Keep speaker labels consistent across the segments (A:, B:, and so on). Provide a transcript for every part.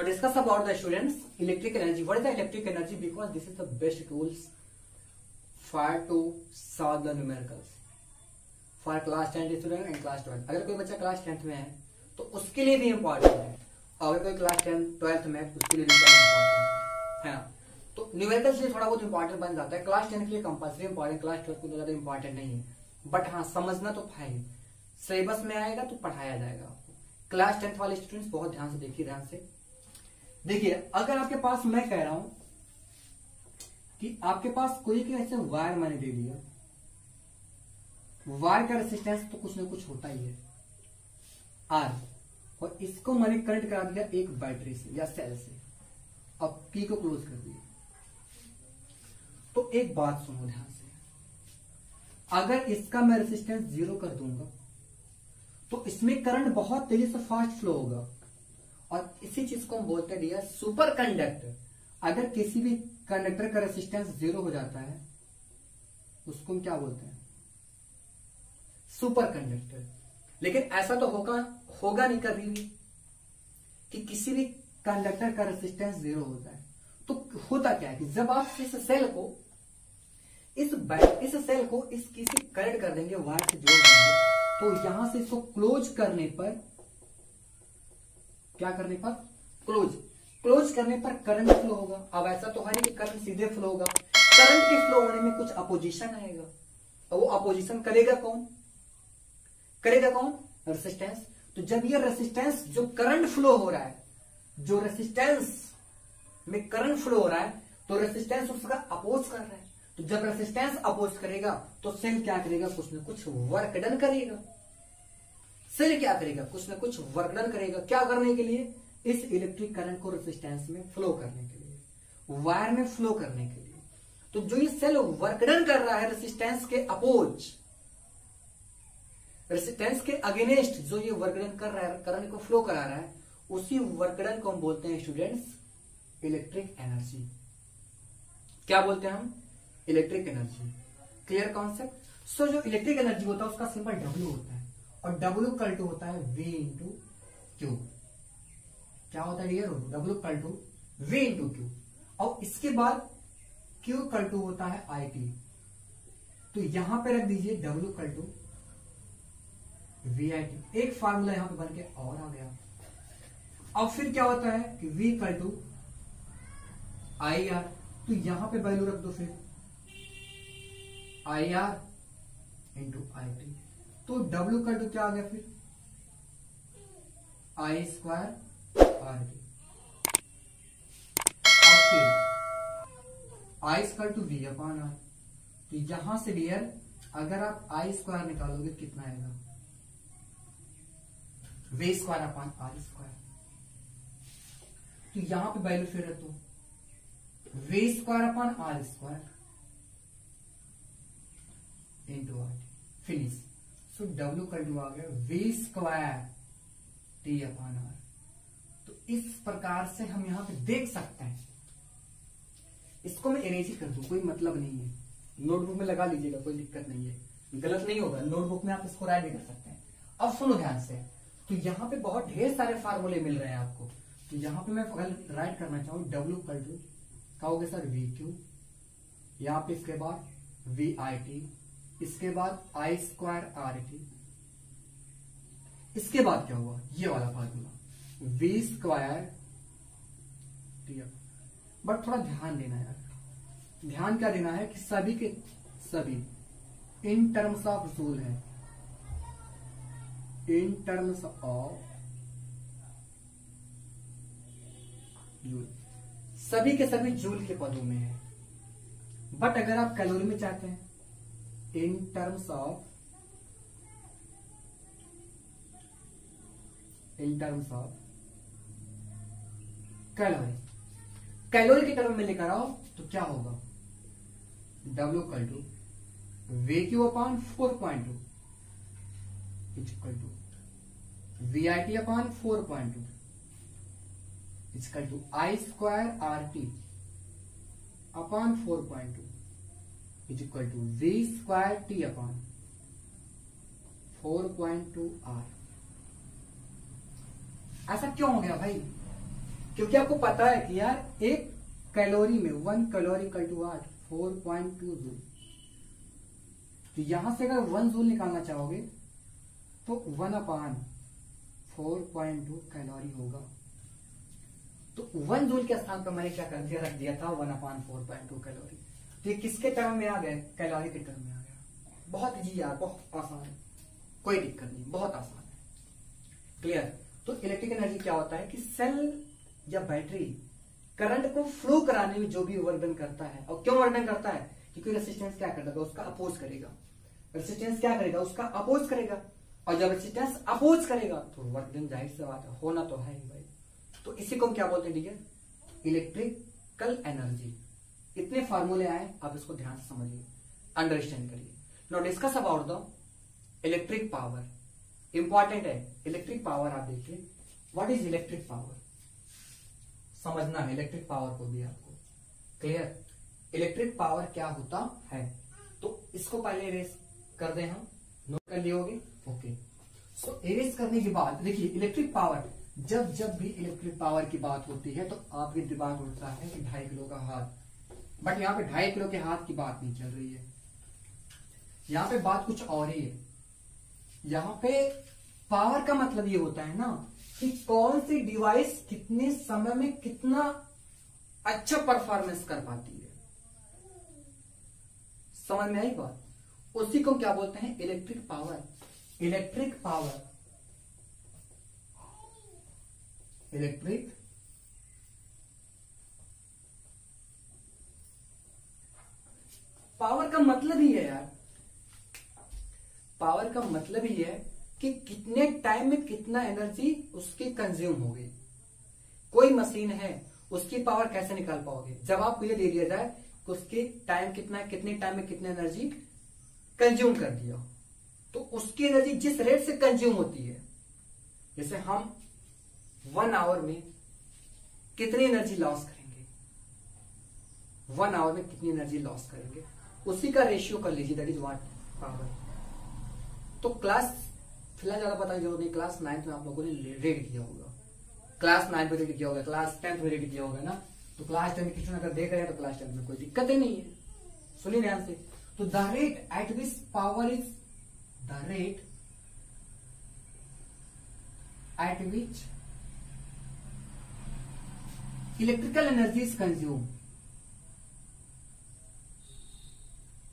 A: discuss about the students electric energy. What is the electric energy? Because this is the best tools for to solve the numericals for class 10 student and class 12. अगर कोई बच्चा class 10th में है तो उसके लिए भी important है, अगर कोई क्लास 12th में है उसके लिए भी इम्पोर्टेंट है ना. तो न्यूमेरिकल्स लिए थोड़ा बहुत इंपॉर्टेंट बन जाता है. क्लास 10 के लिए कंपल्सरी इंपॉर्टेंट, क्लास 12 को ज्यादा इंपॉर्टेंट नहीं है, बट हाँ समझना तो है. सिलेबस में आएगा तो पढ़ाया जाएगा आपको. क्लास 10th वाले स्टूडेंट्स बहुत ध्यान से देखिए, ध्यान से देखिए. अगर आपके पास, मैं कह रहा हूं कि आपके पास कोई के ऐसे वायर मैंने दे दिया, वायर का रेसिस्टेंस तो कुछ ना कुछ होता ही है आर, और इसको मैंने करंट करा दिया एक बैटरी से या सेल से, अब की को क्लोज कर दिया. तो एक बात सुनो ध्यान से, अगर इसका मैं रेसिस्टेंस 0 कर दूंगा तो इसमें करंट बहुत तेजी से फास्ट फ्लो होगा, और इसी चीज को हम बोलते हैं डियर सुपर कंडक्टर. अगर किसी भी कंडक्टर का रेसिस्टेंस 0 हो जाता है उसको हम क्या बोलते हैं? Super conductor. लेकिन ऐसा तो होगा नहीं कभी भी कि किसी भी कंडक्टर का रेसिस्टेंस 0 होता है. तो होता क्या है कि जब आप इस सेल को इस किसी करंट कर देंगे, वायर से जोड़ देंगे, तो यहां से इसको क्लोज करने पर, क्या करने पर? क्लोज करने पर करंट फ्लो होगा. अब ऐसा तो है नहीं कि करंट सीधे फ्लो होगा, करंट के फ्लो होने में कुछ अपोजिशन आएगा, और वो अपोजिशन करेगा कौन? रेसिस्टेंस. तो जब ये रेसिस्टेंस जो करंट फ्लो हो रहा है, जो रेसिस्टेंस में करंट फ्लो हो रहा है, तो रेसिस्टेंस उसका अपोज कर रहा है. तो जब रेसिस्टेंस अपोज करेगा तो सेल क्या करेगा? कुछ ना कुछ वर्क डन करेगा. सेल क्या करेगा? कुछ ना कुछ वर्क डन करेगा. क्या करने के लिए? इस इलेक्ट्रिक करंट को रेसिस्टेंस में फ्लो करने के लिए, वायर में फ्लो करने के लिए. तो जो ये सेल वर्क डन कर रहा है रेसिस्टेंस के अपोज, रेसिस्टेंस के अगेंस्ट जो ये वर्क डन कर रहा है, करंट को फ्लो करा रहा है, उसी वर्क डन को हम बोलते हैं स्टूडेंट्स इलेक्ट्रिक एनर्जी. क्या बोलते हैं हम? Electric energy. Clear concept? So जो इलेक्ट्रिक एनर्जी होता है उसका सिंबल डब्ल्यू होता है, और डब्ल्यू इक्वल टू होता है V इंटू क्यू. क्या होता है dear? W equal to V into Q. और इसके बाद Q इक्वल टू होता है IT. तो यहां पे रख दीजिए डब्ल्यू इक्वल टू VIT. एक फार्मूला यहां पे बन के और आ गया. अब फिर क्या होता है कि V इक्वल टू IR. तो यहां पे वैल्यू रख दो फिर IR इंटू IT. तो W इक्वल टू क्या आ गया फिर? I square RT. और फिर I square to V upon R. तो यहां से डियर अगर आप I स्क्वायर निकालोगे कितना आएगा? V square upon R square. तो यहां पे वैल्यू फिर रख दो V square upon R square into R. Finish. So W का टू आ गया V square T upon R. तो इस प्रकार से हम यहां पे देख सकते हैं. इसको मैं इरेज कर दूं, कोई मतलब नहीं है, नोटबुक में लगा लीजिएगा, कोई दिक्कत नहीं है, गलत नहीं होगा. नोटबुक में आप इसको राइट भी कर सकते हैं. अब सुनो ध्यान से. तो यहां पे बहुत ढेर सारे फार्मूले मिल रहे हैं आपको. तो यहां पे मैं राइट करना चाहूँ डब्ल्यू इक्वल टू क्या हो गया सर? VQ. यहाँ पे इसके बाद VIT, इसके बाद I स्क्वायर RT. इसके बाद क्या हुआ? ये वाला formula V square T. But थोड़ा ध्यान देना यार. ध्यान क्या देना है कि सभी के सभी इन टर्म्स ऑफ जूल है, इन टर्म्स ऑफ जूल, सभी के सभी जूल के पदों में है. बट अगर आप कैलोरी में चाहते हैं, in terms of calorie, calorie के टर्म में लेकर आओ तो क्या होगा? W equal to VQ upon 4.2 equal to VIT upon 4.2 equal to I square RT upon 4.2 equal to V square T upon 4.2 R. ऐसा क्यों हो गया भाई? क्योंकि आपको पता है कि यार एक कैलोरी में 1 कैलोरी इक्वल टू 4.2 जूल। तो यहां से अगर 1 जूल निकालना चाहोगे तो 1/4.2 कैलोरी होगा। तो 1 जूल के स्थान पर मैंने क्या कर दिया, रख दिया था 1/4.2 कैलोरी। तो ये किसके टर्म में आ गए, कैलोरी के टर्म में आ गया। बहुत इजी यार, बहुत आसान है, कोई दिक्कत नहीं, बहुत आसान है। क्लियर। तो इलेक्ट्रिक एनर्जी क्या होता है कि सेल या बैटरी करंट को फ्लो कराने में जो भी वर्धन करता है, और क्यों वर्धन करता है, क्योंकि रेसिस्टेंस क्या करता है, उसका अपोज करेगा। रेसिस्टेंस क्या करेगा, उसका अपोज करेगा, और जब रेसिस्टेंस अपोज करेगा तो वर्धन जाहिर से बात है, होना तो है ही भाई। तो इसी को हम क्या बोलते हैं, ठीक है, इलेक्ट्रिकल एनर्जी। इतने फार्मूले आए, आप इसको ध्यान से समझिए, अंडरस्टैंड करिए। Now discuss about the electric power. Important है इलेक्ट्रिक पावर। आप देखिए व्हाट इज इलेक्ट्रिक पावर, समझना है इलेक्ट्रिक पावर को भी आपको। क्लियर। इलेक्ट्रिक पावर क्या होता है, तो इसको पहले इरेज कर दें, हम नोट कर लिए होगे। ओके, सो इरेज करने के बाद देखिए इलेक्ट्रिक पावर, जब भी इलेक्ट्रिक पावर की बात होती है तो आपके दिमाग में उठता है कि 2.5 किलो का हाथ, बट यहाँ पे 2.5 किलो के हाथ की बात नहीं चल रही है। यहाँ पे बात कुछ और ही है। यहाँ पे पावर का मतलब ये होता है ना कि कौन सी डिवाइस कितने समय में कितना अच्छा परफॉर्मेंस कर पाती है। समझ में आई बात। उसी को क्या बोलते हैं, electric power. Electric power, electric power का मतलब ही है यार, पावर का मतलब ही है कि कितने टाइम में कितना एनर्जी उसकी कंज्यूम होगी। कोई मशीन है, उसकी पावर कैसे निकाल पाओगे, जब आपको ये दे दिया जाए कि उसकी टाइम कितना है, कितने टाइम में कितनी एनर्जी कंज्यूम कर दिया, तो उसकी एनर्जी जिस रेट से कंज्यूम होती है, जैसे हम 1 आवर में कितनी एनर्जी लॉस करेंगे, 1 आवर में कितनी एनर्जी लॉस करेंगे, उसी का रेशियो कर लीजिए, दैट इज व्हाट पावर। तो क्लास फिलहाल ज्यादा बताने की जरूरत नहीं, क्लास 9th में आप लोगों ने रीड किया होगा, क्लास 9 में रीड किया होगा, क्लास 10th में रीड किया होगा ना। तो क्लास 10 में किसी अगर देख रहे हैं तो क्लास 10 में कोई दिक्कत ही नहीं है। सुनिए ध्यान से। तो the rate at which power is, the rate at which electrical energy is consume,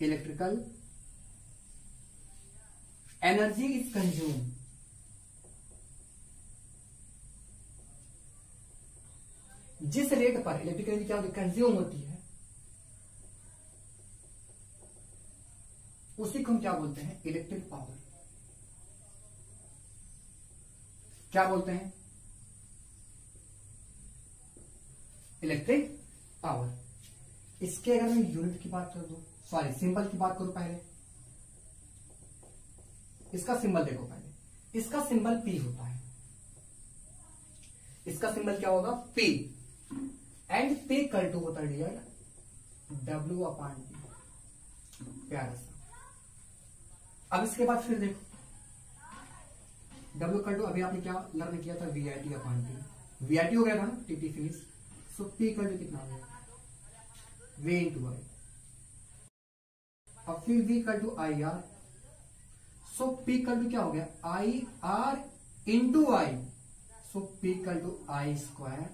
A: electrical energy is consume, जिस रेट पर इलेक्ट्रिकल एनर्जी क्या होती है, कंज्यूम होती है, उसी को हम क्या बोलते हैं, इलेक्ट्रिक पावर। क्या बोलते हैं, इलेक्ट्रिक पावर। इसके अगर मैं यूनिट की बात कर दूं, सॉरी सिंबल की बात करूं पहले, इसका सिंबल देखो पहले, इसका सिंबल पी होता है, इसका सिंबल क्या होगा, पी, एंड पी कल टू होता है डियर W/T, प्यारा सा। अब इसके बाद फिर देखो W कल टू, अभी आपने क्या लर्न किया था, VIT/T, VIT हो गया था ना, TT finish. So P equal to कितना हो गया, V/I, अब फिर V equal to IR, so P equal to क्या हो गया, IR into I, so P equal to I²।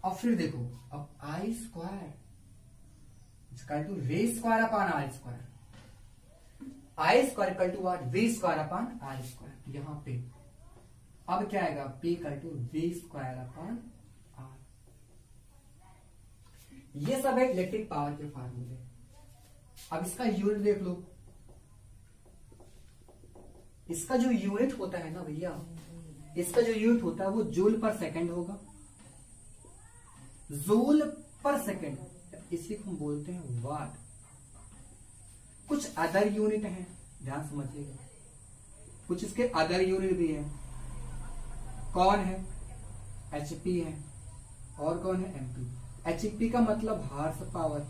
A: अब फिर देखो, अब I² equal to V² upon R², I² equal to what, V² upon R²। यहां पे अब क्या आएगा, P equal to V² upon R। ये सब है इलेक्ट्रिक पावर के फार्मूले। अब इसका यूनिट देख लो, इसका जो यूनिट होता है ना भैया, इसका जो यूनिट होता है वो जूल पर सेकंड होगा, जूल पर सेकंड, इसी को हम बोलते हैं वाट। कुछ अदर यूनिट हैं, ध्यान समझिएगा, कुछ इसके अदर यूनिट भी हैं। कौन है, HP है, और कौन है, MP। HP का मतलब हार्स पावर,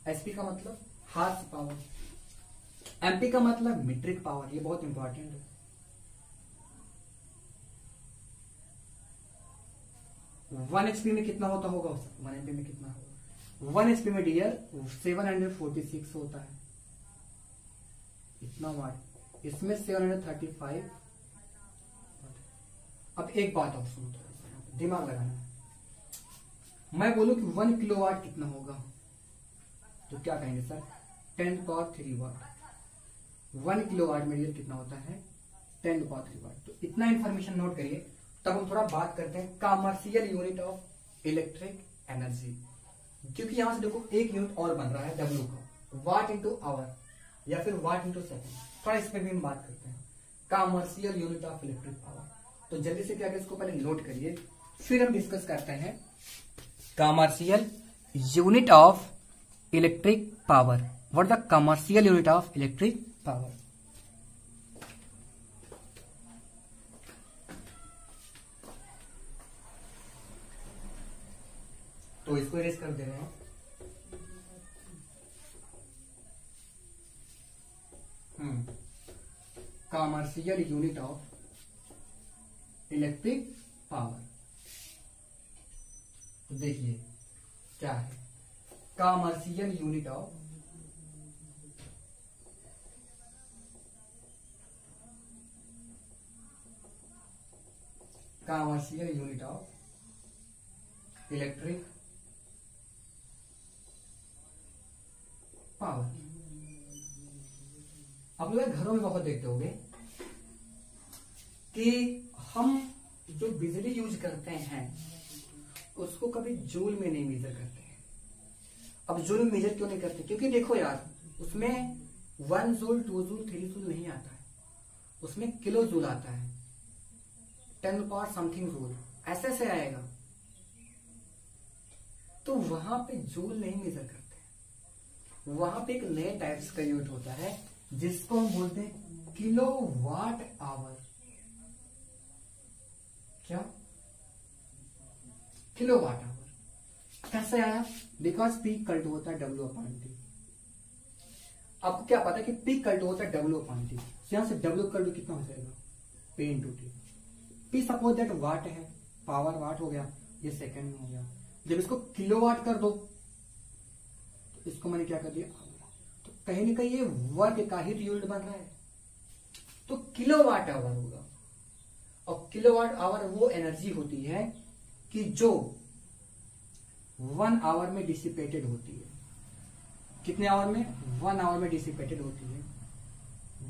A: HP का मतलब हार्स पावर, एमपी का मतलब मीट्रिक पावर, ये बहुत इंपॉर्टेंट है। 1 HP में कितना होता होगा, 1 MP में कितना होगा, 1 HP में डियर 746 होता है, इतना वाट, इसमें 735। अब एक बात और सुनो, दिमाग लगाना है। मैं बोलूं कि 1 किलोवाट कितना होगा, तो क्या कहेंगे सर, 10⁻³ वाट। 1 किलोवाट में डियर कितना होता है, 10⁻³ वाट। तो इतना इंफॉर्मेशन नोट करिए। तब हम थोड़ा बात करते हैं commercial unit of electric energy, क्योंकि यहां से देखो एक यूनिट और बन रहा है W का, वाट इंटू आवर या फिर वाट इंटू सेकेंड। थोड़ा इस पे भी हम बात करते हैं, commercial unit of electric power. तो जल्दी से क्या करें, इसको पहले नोट करिए, फिर हम डिस्कस करते हैं commercial unit of electric power. What the commercial unit of electric power. तो इसको इरेज कर दे रहे हैं। Commercial unit of electric power, तो देखिए क्या है, commercial unit of electric power. आप लोग घरों में बहुत देखते होंगे कि हम जो बिजली यूज करते हैं उसको कभी जूल में नहीं मेजर करते हैं। अब जूल में मेजर क्यों नहीं करते, क्योंकि देखो यार, उसमें 1 जूल 2 जूल 3 जूल नहीं आता है, उसमें किलो जूल आता है, 10⁻समथिंग जूल ऐसे से आएगा। तो वहां पे जूल नहीं मेजर करते, वहां पे एक नए टाइप्स का यूनिट होता है जिसको हम बोलते हैं किलो वाट आवर। क्या, किलो वाट आवर। कैसे आया, बिकॉज पी इक्वल टू होता है W/T। आपको क्या पता है कि पी इक्वल टू होता है W/T, यहां से W इक्वल टू कितना हो जाएगा, P × T। P suppose that वाट है, पावर वाट हो गया, ये सेकंड में हो गया। जब इसको किलोवाट कर दो तो इसको मैंने क्या कर दिया, तो कहीं ना कहीं ये वर्क का ही यूनिट बन रहा है, तो किलोवाट आवर होगा। और किलोवाट आवर वो एनर्जी होती है कि जो 1 आवर में डिसिपेटेड होती है। कितने आवर में, 1 आवर में डिसिपेटेड होती है,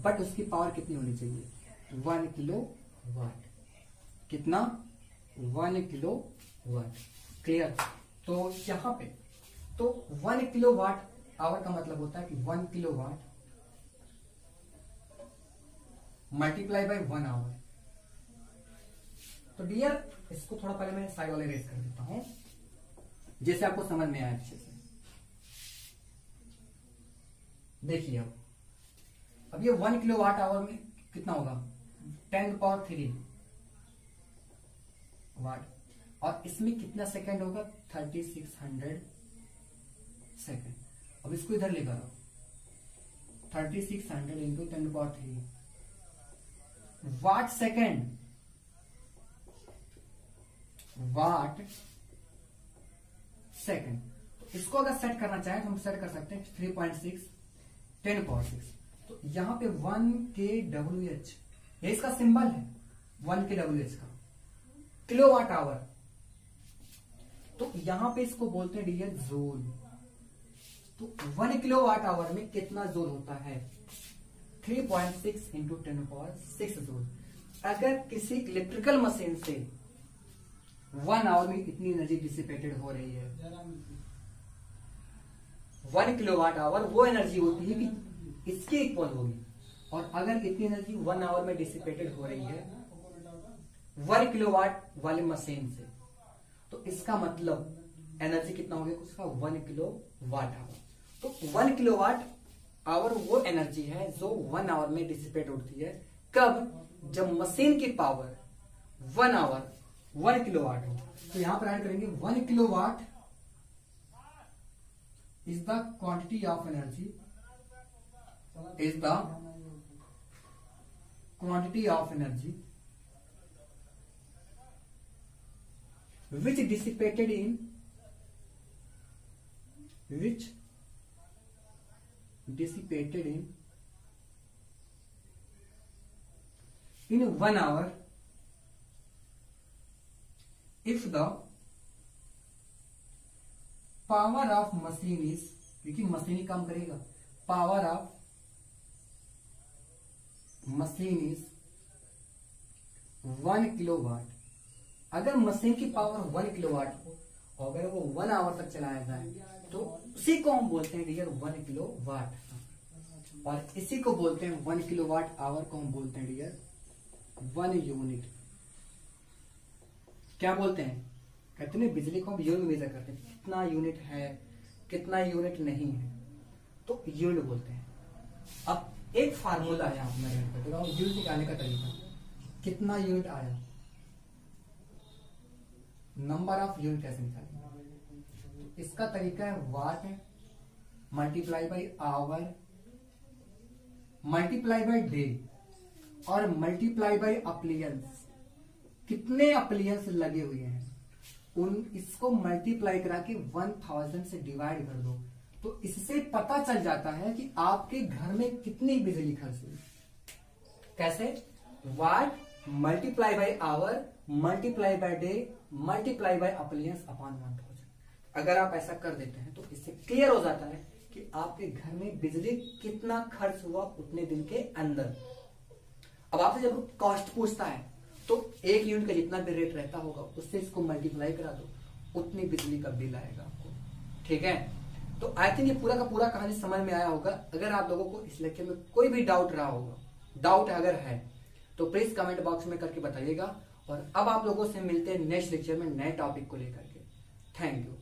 A: बट उसकी पावर कितनी होनी चाहिए, 1 किलो वाट। कितना, 1 किलो वाट। क्लियर। तो यहां पे तो 1 किलो वाट आवर का मतलब होता है कि 1 kilowatt multiply by 1 hour. तो डियर, इसको थोड़ा पहले मैं साइड वाले रेस कर देता हूं, जैसे आपको समझ में आए अच्छे से। देखिए अब ये 1 किलो वाट आवर में कितना होगा, 10⁻³ वाट। और इसमें कितना सेकंड होगा, 3600 सेकंड। अब इसको इधर लेकर आओ, 3600 into 10⁻³ watt second, watt second. इसको अगर सेट करना चाहें तो हम सेट कर सकते हैं 3.6 10⁻6। तो यहां पे 1 kWh, ये इसका सिंबल है 1 kWh का, किलोवाट आवर। तो यहां पे इसको बोलते हैं डियर जूल। तो 1 किलोवाट आवर में कितना जूल होता है, 3.6 इंटू 10⁻6 जूल। अगर किसी इलेक्ट्रिकल मशीन से 1 आवर में इतनी एनर्जी डिसिपेटेड हो रही है, 1 किलोवाट आवर वो एनर्जी होती है कि इसके इक्वल होगी। और अगर इतनी एनर्जी 1 आवर में डिसिपेटेड हो रही है 1 किलोवाट वाले मशीन से, तो इसका मतलब एनर्जी कितना हो गया उसका, 1 किलोवाट आवर। तो 1 किलोवाट आवर वो एनर्जी है जो 1 आवर में डिसिपेट होती है। कब, जब मशीन की पावर 1 आवर 1 किलोवाट हो। तो यहां पर ऐड करेंगे 1 kilowatt is the quantity of energy is the quantity of energy which dissipated in 1 hour if the power of machine is, क्योंकि मशीन ही काम करेगा, power of machine is 1 kilowatt. अगर machine की पावर 1 किलोवाट हो और अगर वो 1 आवर तक चलाया जाए तो उसी को हम बोलते हैं डियर 1 किलोवाट, और इसी को बोलते हैं 1 किलोवाट आवर को हम बोलते हैं डियर 1 यूनिट। क्या बोलते हैं, कहते हैं बिजली को हम यूनिट मेजर करते हैं, कितना यूनिट है कितना यूनिट नहीं है, तो यूनिट बोलते हैं। अब एक फार्मूला है आप मैं यूनिट निकालने का तरीका, कितना यूनिट आया, नंबर ऑफ यूनिट कैसे निकालेंगे, इसका तरीका है watt multiply by hour multiply by day और मल्टीप्लाई बाई अप्लियंस। कितने अप्लियंस लगे हुए हैं उन इसको मल्टीप्लाई करा के 1000 से डिवाइड कर दो, तो इससे पता चल जाता है कि आपके घर में कितनी बिजली खर्च हुई। कैसे, watt multiply by hour multiply by day multiply by appliance upon 1000। अगर आप ऐसा कर देते हैं तो इससे क्लियर हो जाता है कि आपके घर में बिजली कितना खर्च हुआ उतने दिन के अंदर। अब आपसे जब कॉस्ट पूछता है तो 1 यूनिट का जितना भी रेट रहता होगा उससे इसको मल्टीप्लाई करा दो, उतनी बिजली का बिल आएगा आपको। ठीक है, तो आई थिंक ये पूरा का पूरा कहानी समझ में आया होगा। अगर आप लोगों को इस लेक्चर में कोई भी डाउट रहा होगा, डाउट अगर है तो प्लीज कमेंट बॉक्स में करके बताइएगा। और अब आप लोगों से मिलते हैं नेक्स्ट लेक्चर में नए टॉपिक को लेकर के। Thank you.